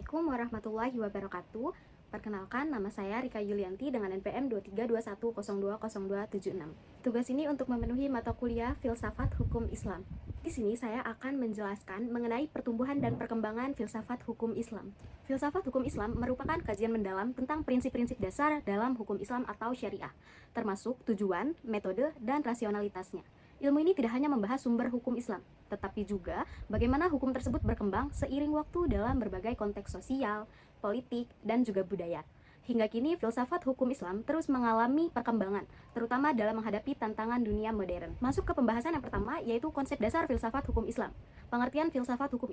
Assalamualaikum warahmatullahi wabarakatuh. Perkenalkan, nama saya Rika Yulianti dengan NPM 2321020276. Tugas ini untuk memenuhi mata kuliah Filsafat Hukum Islam. Di sini saya akan menjelaskan mengenai pertumbuhan dan perkembangan filsafat hukum Islam. Filsafat hukum Islam merupakan kajian mendalam tentang prinsip-prinsip dasar dalam hukum Islam atau syariah, termasuk tujuan, metode, dan rasionalitasnya. Ilmu ini tidak hanya membahas sumber hukum Islam, tetapi juga bagaimana hukum tersebut berkembang seiring waktu dalam berbagai konteks sosial, politik, dan juga budaya. Hingga kini, filsafat hukum Islam terus mengalami perkembangan, terutama dalam menghadapi tantangan dunia modern. Masuk ke pembahasan yang pertama, yaitu konsep dasar filsafat hukum Islam. Pengertian filsafat hukum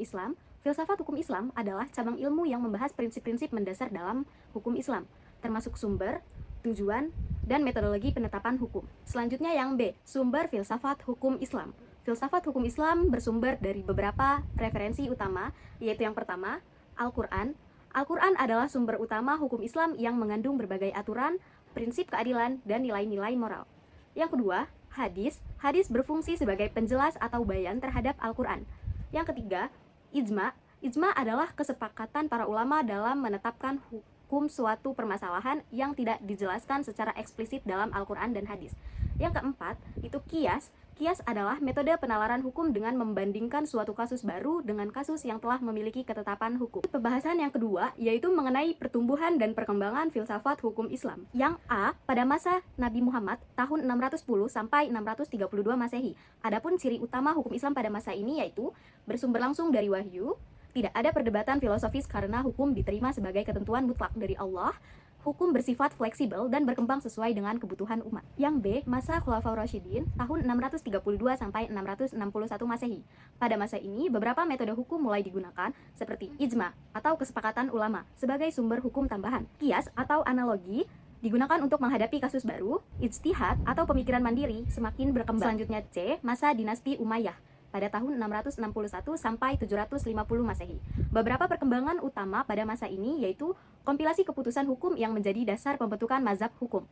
Islam adalah cabang ilmu yang membahas prinsip-prinsip mendasar dalam hukum Islam, termasuk sumber, tujuan, dan metodologi penetapan hukum. Selanjutnya yang B, sumber filsafat hukum Islam. Filsafat hukum Islam bersumber dari beberapa referensi utama, yaitu yang pertama, Al-Quran. Al-Quran adalah sumber utama hukum Islam yang mengandung berbagai aturan, prinsip keadilan, dan nilai-nilai moral. Yang kedua, hadis. Hadis berfungsi sebagai penjelas atau bayan terhadap Al-Quran. Yang ketiga, ijma. Ijma adalah kesepakatan para ulama dalam menetapkan hukum suatu permasalahan yang tidak dijelaskan secara eksplisit dalam Al-Quran dan hadis. Yang keempat, itu qiyas. Qiyas adalah metode penalaran hukum dengan membandingkan suatu kasus baru dengan kasus yang telah memiliki ketetapan hukum. Pembahasan yang kedua, yaitu mengenai pertumbuhan dan perkembangan filsafat hukum Islam. Yang A, pada masa Nabi Muhammad tahun 610 sampai 632 Masehi. Adapun ciri utama hukum Islam pada masa ini yaitu bersumber langsung dari wahyu, tidak ada perdebatan filosofis karena hukum diterima sebagai ketentuan mutlak dari Allah. Hukum bersifat fleksibel dan berkembang sesuai dengan kebutuhan umat. Yang B, masa Khulafaur Rasyidin tahun 632 sampai 661 Masehi. Pada masa ini, beberapa metode hukum mulai digunakan seperti ijma atau kesepakatan ulama sebagai sumber hukum tambahan. Qiyas atau analogi digunakan untuk menghadapi kasus baru. Ijtihad atau pemikiran mandiri semakin berkembang. Selanjutnya C, masa dinasti Umayyah pada tahun 661 sampai 750 Masehi. Beberapa perkembangan utama pada masa ini yaitu kompilasi keputusan hukum yang menjadi dasar pembentukan mazhab hukum,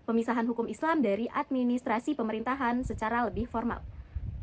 pemisahan hukum Islam dari administrasi pemerintahan secara lebih formal,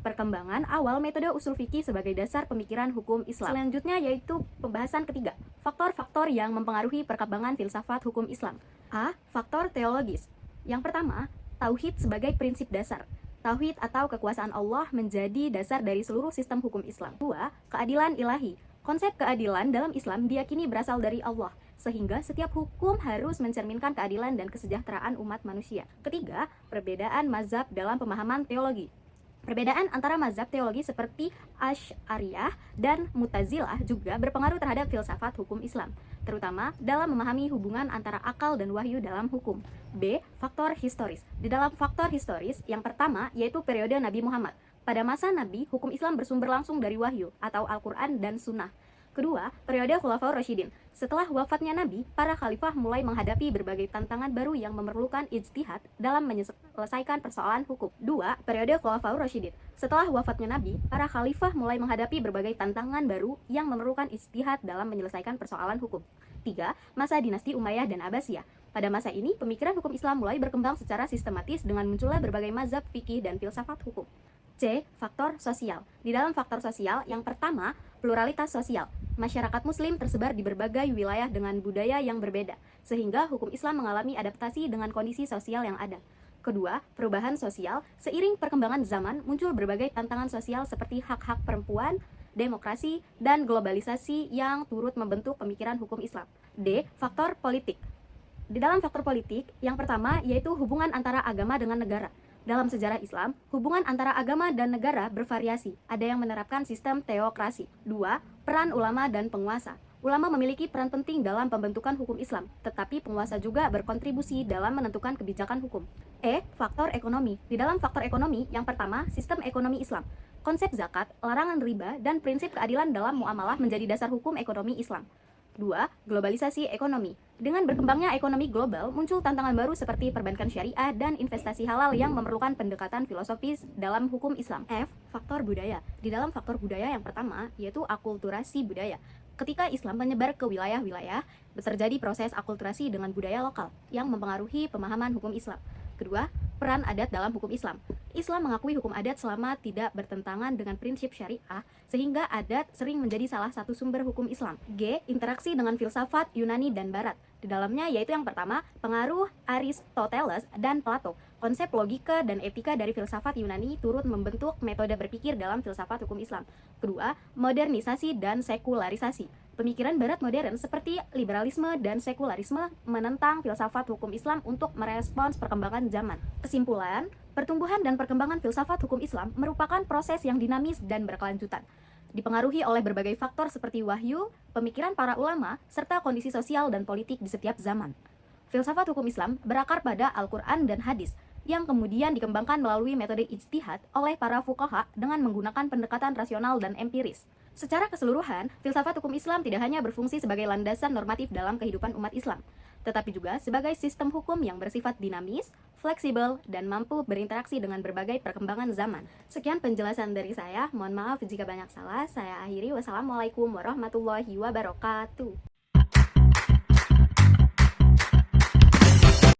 perkembangan awal metode usul fikih sebagai dasar pemikiran hukum Islam. Selanjutnya yaitu pembahasan ketiga, faktor-faktor yang mempengaruhi perkembangan filsafat hukum Islam. A. Faktor teologis. Yang pertama, tauhid sebagai prinsip dasar. Tauhid atau kekuasaan Allah menjadi dasar dari seluruh sistem hukum Islam. 2. Keadilan ilahi. Konsep keadilan dalam Islam diyakini berasal dari Allah, sehingga setiap hukum harus mencerminkan keadilan dan kesejahteraan umat manusia. Ketiga, perbedaan mazhab dalam pemahaman teologi. Perbedaan antara mazhab teologi seperti Asy'ariyah dan Mu'tazilah juga berpengaruh terhadap filsafat hukum Islam, terutama dalam memahami hubungan antara akal dan wahyu dalam hukum. B. Faktor historis. Di dalam faktor historis, yang pertama yaitu periode Nabi Muhammad. Pada masa Nabi, hukum Islam bersumber langsung dari wahyu atau Al-Quran dan Sunnah. Kedua, periode Khulafaur Rasyidin. Setelah wafatnya Nabi, para khalifah mulai menghadapi berbagai tantangan baru yang memerlukan ijtihad dalam menyelesaikan persoalan hukum. Dua, periode Khulafaur Rasyidin. Setelah wafatnya Nabi, para khalifah mulai menghadapi berbagai tantangan baru yang memerlukan ijtihad dalam menyelesaikan persoalan hukum. Tiga, masa dinasti Umayyah dan Abbasiyah. Pada masa ini, pemikiran hukum Islam mulai berkembang secara sistematis dengan munculnya berbagai mazhab fikih dan filsafat hukum. C. Faktor sosial. Di dalam faktor sosial, yang pertama, pluralitas sosial. Masyarakat muslim tersebar di berbagai wilayah dengan budaya yang berbeda, sehingga hukum Islam mengalami adaptasi dengan kondisi sosial yang ada. Kedua, perubahan sosial. Seiring perkembangan zaman, muncul berbagai tantangan sosial seperti hak-hak perempuan, demokrasi, dan globalisasi yang turut membentuk pemikiran hukum Islam. D. Faktor politik. Di dalam faktor politik, yang pertama yaitu hubungan antara agama dengan negara. Dalam sejarah Islam, hubungan antara agama dan negara bervariasi. Ada yang menerapkan sistem teokrasi. 2. Peran ulama dan penguasa. Ulama memiliki peran penting dalam pembentukan hukum Islam, tetapi penguasa juga berkontribusi dalam menentukan kebijakan hukum. E. Faktor ekonomi. Di dalam faktor ekonomi, yang pertama, sistem ekonomi Islam. Konsep zakat, larangan riba, dan prinsip keadilan dalam muamalah menjadi dasar hukum ekonomi Islam. 2. Globalisasi ekonomi. Dengan berkembangnya ekonomi global, muncul tantangan baru seperti perbankan syariah dan investasi halal yang memerlukan pendekatan filosofis dalam hukum Islam. F. Faktor budaya. Di dalam faktor budaya yang pertama, yaitu akulturasi budaya. Ketika Islam menyebar ke wilayah-wilayah, terjadi proses akulturasi dengan budaya lokal yang mempengaruhi pemahaman hukum Islam. Kedua, peran adat dalam hukum Islam. Islam mengakui hukum adat selama tidak bertentangan dengan prinsip syariah, sehingga adat sering menjadi salah satu sumber hukum Islam. G. Interaksi dengan filsafat Yunani dan Barat. Di dalamnya yaitu yang pertama, pengaruh Aristoteles dan Plato. Konsep logika dan etika dari filsafat Yunani turut membentuk metode berpikir dalam filsafat hukum Islam. Kedua, modernisasi dan sekularisasi. Pemikiran Barat modern seperti liberalisme dan sekularisme menentang filsafat hukum Islam untuk merespons perkembangan zaman. Kesimpulan, pertumbuhan dan perkembangan filsafat hukum Islam merupakan proses yang dinamis dan berkelanjutan, dipengaruhi oleh berbagai faktor seperti wahyu, pemikiran para ulama, serta kondisi sosial dan politik di setiap zaman. Filsafat hukum Islam berakar pada Al-Quran dan hadis, yang kemudian dikembangkan melalui metode ijtihad oleh para fuqaha dengan menggunakan pendekatan rasional dan empiris. Secara keseluruhan, filsafat hukum Islam tidak hanya berfungsi sebagai landasan normatif dalam kehidupan umat Islam, tetapi juga sebagai sistem hukum yang bersifat dinamis, fleksibel, dan mampu berinteraksi dengan berbagai perkembangan zaman. Sekian penjelasan dari saya, mohon maaf jika banyak salah. Saya akhiri, wassalamualaikum warahmatullahi wabarakatuh.